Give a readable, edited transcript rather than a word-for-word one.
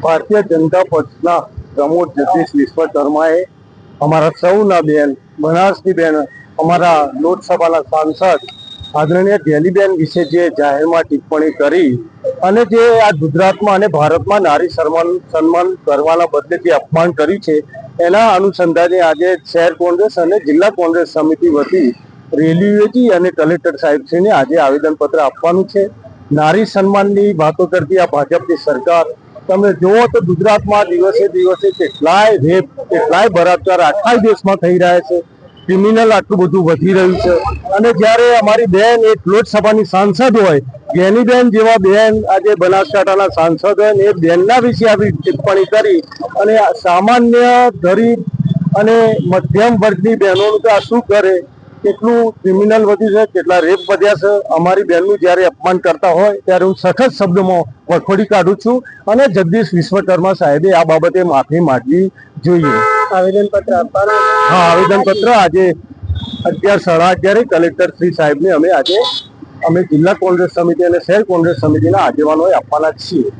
ભારતીય જનતા પક્ષના પ્રમુખ જગદીશ વિશ્વકર્માએ અમારા સૌના બેન બનાસની બેન અમારા લોકસભાના સાંસદ આદરણીય ગેલીબેન વિશે જે જાહેરમાં ટિપ્પણી કરી અને જે આ ગુજરાતમાં અને ભારતમાં નારી સન્માન કરવાના બદલે જે અપમાન કર્યું છે એના અનુસંધાને આજે શહેર કોંગ્રેસ અને જિલ્લા કોંગ્રેસ સમિતિ વતી રેલી યોજી અને કલેક્ટર સાહેબશ્રીને આજે આવેદનપત્ર આપવાનું છે। નારી સન્માનની વાતો કરતી આ ભાજપની સરકાર તમે જુઓ તો ગુજરાતમાં દિવસે દિવસે કેટલાય રેપ કેટલાય બળાત્કાર આખા દેશમાં થઈ રહ્યા છે। ક્રિમિનલ આટલું બધું વધી રહ્યું છે અને જ્યારે અમારી બેન એક લોકસભાની સાંસદ હોય ગેનીબેન જેવા બેન આજે બનાસકાંઠાના સાંસદ હોય ને એ બેનના વિશે આવી ટિપ્પણી કરી અને સામાન્ય ગરીબ અને મધ્યમ વર્ગની બહેનોનું તો આ શું કરે, કેટલું ક્રિમિનલ વધ્યું છે, કેટલા રેપ વધ્યા છે। અમારી બહેનનું જ્યારે અપમાન કરતા હોય ત્યારે હું સખત શબ્દોમાં વખોડી કાઢું છું અને જગદીશ વિશ્વકર્મા સાહેબે આ બાબતે માફી માંગવી જોઈએ। આવેદનપત્ર આપવાના? હા, આવેદનપત્ર આજે 11:30 કલેક્ટર શ્રી સાહેબને અમે જિલ્લા કોંગ્રેસ સમિતિ અને શહેર કોંગ્રેસ સમિતિના આગેવાનોએ આપવાના છીએ।